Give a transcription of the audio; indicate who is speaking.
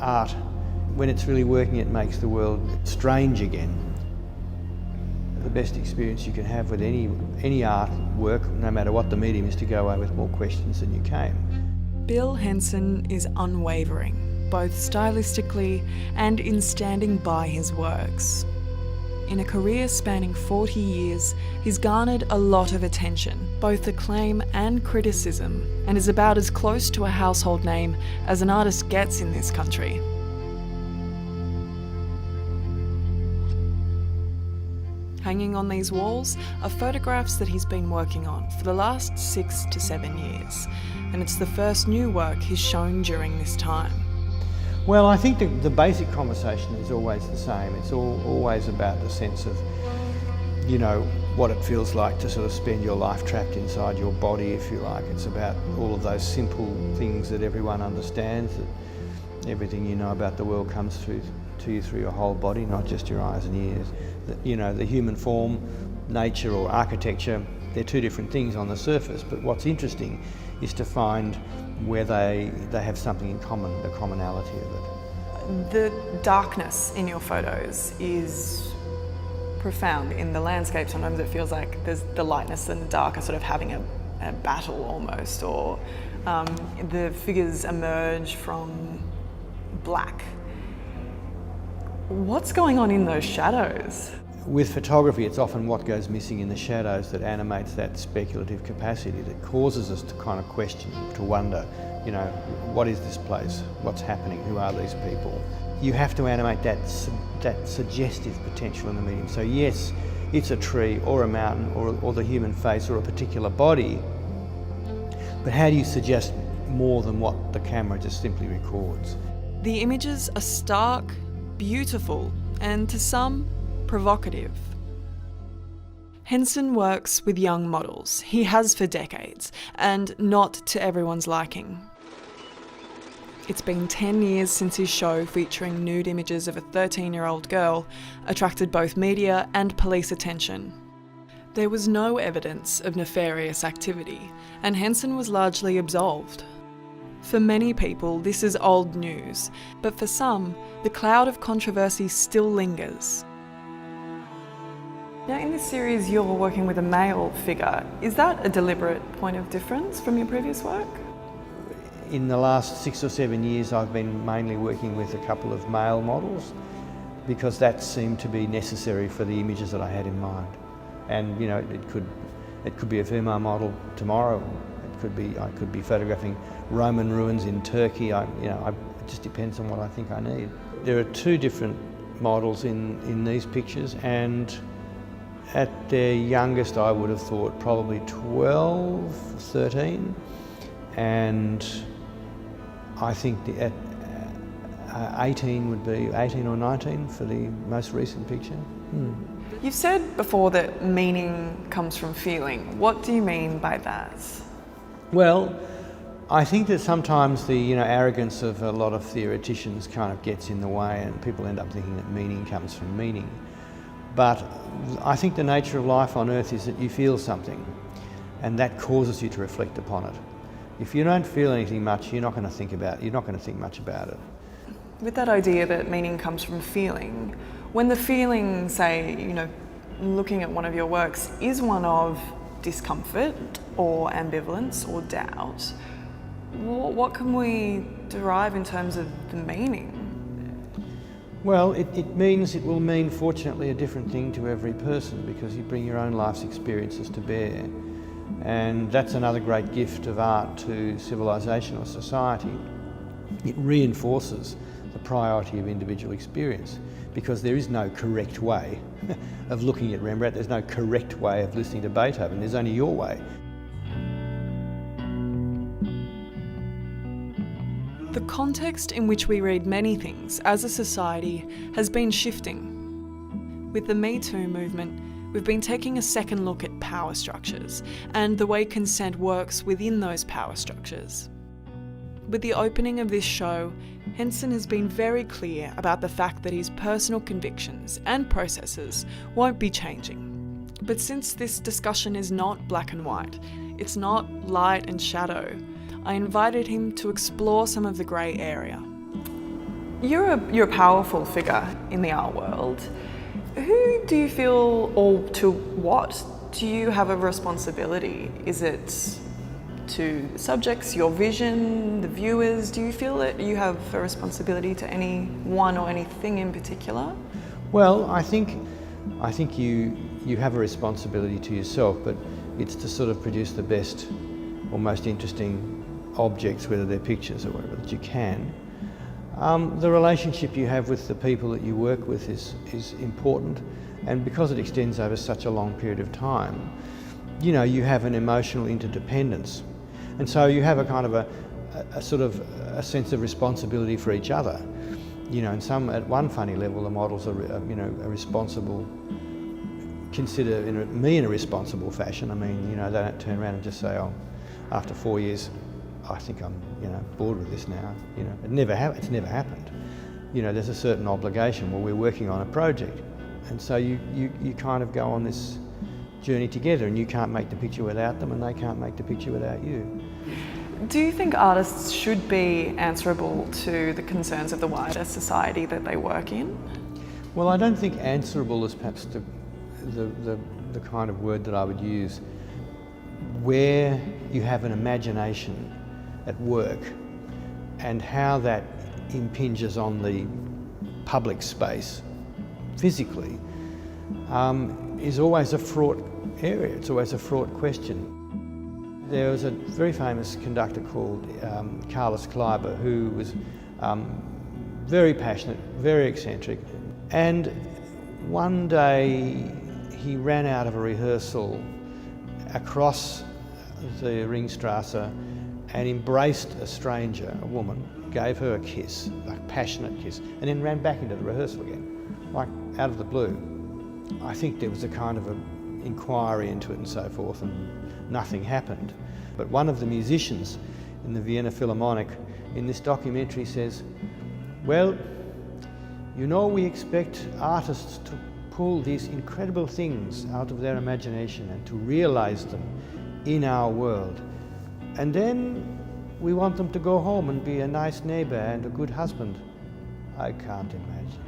Speaker 1: art, when it's really working, it makes the world strange again. The best experience you can have with any art work, no matter what the medium, is to go away with more questions than you came.
Speaker 2: Bill Henson is unwavering, both stylistically and in standing by his works. In a career spanning 40 years, he's garnered a lot of attention, both acclaim and criticism, and is about as close to a household name as an artist gets in this country. Hanging on these walls are photographs that he's been working on for the last 6 to 7 years, and it's the first new work he's shown during this time.
Speaker 1: Well, I think the basic conversation is always the same. It's always about the sense of, you know, what it feels like to sort of spend your life trapped inside your body, if you like. It's about all of those simple things that everyone understands, that everything you know about the world comes to you through your whole body, not just your eyes and ears. You know, the human form, nature or architecture, they're two different things on the surface, but what's interesting is to find where they have something in common, the commonality of it.
Speaker 2: The darkness in your photos is profound. In the landscape, sometimes it feels like there's the lightness and the dark are sort of having a battle almost, or the figures emerge from black. What's going on in those shadows?
Speaker 1: With photography, it's often what goes missing in the shadows that animates that speculative capacity that causes us to kind of question, to wonder, you know, what is this place? What's happening? Who are these people? You have to animate that suggestive potential in the medium. So yes, it's a tree or a mountain or the human face or a particular body, but how do you suggest more than what the camera just simply records?
Speaker 2: The images are stark, beautiful, and to some, provocative. Henson works with young models. He has for decades, and not to everyone's liking. It's been 10 years since his show featuring nude images of a 13-year-old girl attracted both media and police attention. There was no evidence of nefarious activity, and Henson was largely absolved. For many people, this is old news, but for some, the cloud of controversy still lingers. Now, in this series, you're working with a male figure. Is that a deliberate point of difference from your previous work?
Speaker 1: In the last 6 or 7 years, I've been mainly working with a couple of male models because that seemed to be necessary for the images that I had in mind. And you know, it could be a female model tomorrow. I could be photographing Roman ruins in Turkey. It just depends on what I think I need. There are 2 different models in these pictures, and at their youngest I would have thought probably 12, 13, and I think at 18 would be 18 or 19 for the most recent picture.
Speaker 2: You've said before that meaning comes from feeling. What do you mean by that?
Speaker 1: Well, I think that sometimes the arrogance of a lot of theoreticians kind of gets in the way, and people end up thinking that meaning comes from meaning. But I think the nature of life on Earth is that you feel something, and that causes you to reflect upon it. If you don't feel anything much, you're not going to think much about it.
Speaker 2: With that idea that meaning comes from feeling, when the feeling, say, looking at one of your works, is one of discomfort or ambivalence or doubt, what can we derive in terms of the meaning?
Speaker 1: Well, it will mean, fortunately, a different thing to every person, because you bring your own life's experiences to bear. And that's another great gift of art to civilization or society. It reinforces the priority of individual experience, because there is no correct way of looking at Rembrandt, there's no correct way of listening to Beethoven, there's only your way.
Speaker 2: The context in which we read many things as a society has been shifting. With the Me Too movement, we've been taking a second look at power structures and the way consent works within those power structures. With the opening of this show, Henson has been very clear about the fact that his personal convictions and processes won't be changing. But since this discussion is not black and white, it's not light and shadow, I invited him to explore some of the grey area. You're a powerful figure in the art world. Who do you feel, or to what do you have a responsibility? Is it to the subjects, your vision, the viewers? Do you feel that you have a responsibility to anyone or anything in particular?
Speaker 1: Well, I think you have a responsibility to yourself, but it's to sort of produce the best or most interesting objects, whether they're pictures or whatever, that you can. The relationship you have with the people that you work with is important, and because it extends over such a long period of time, you know, you have an emotional interdependence, and so you have a kind of a sort of a sense of responsibility for each other. You know, at one funny level, the models are responsible. Consider me in a responsible fashion. I mean, you know, they don't turn around and just say, "Oh, after 4 years, I think I'm, bored with this now." You know, it's never happened. You know, there's a certain obligation. Well, we're working on a project, and so you kind of go on this journey together, and you can't make the picture without them, and they can't make the picture without you.
Speaker 2: Do you think artists should be answerable to the concerns of the wider society that they work in?
Speaker 1: Well, I don't think answerable is perhaps the kind of word that I would use. Where you have an imagination at work and how that impinges on the public space physically is always a fraught area. It's always a fraught question. There was a very famous conductor called Carlos Kleiber, who was very passionate, very eccentric, and one day he ran out of a rehearsal across the Ringstrasse and embraced a stranger, a woman, gave her a kiss, a passionate kiss, and then ran back into the rehearsal again, like out of the blue. I think there was a kind of an inquiry into it and so forth, and nothing happened. But one of the musicians in the Vienna Philharmonic in this documentary says, "Well, you know, we expect artists to pull these incredible things out of their imagination and to realize them in our world. And then we want them to go home and be a nice neighbor and a good husband. I can't imagine."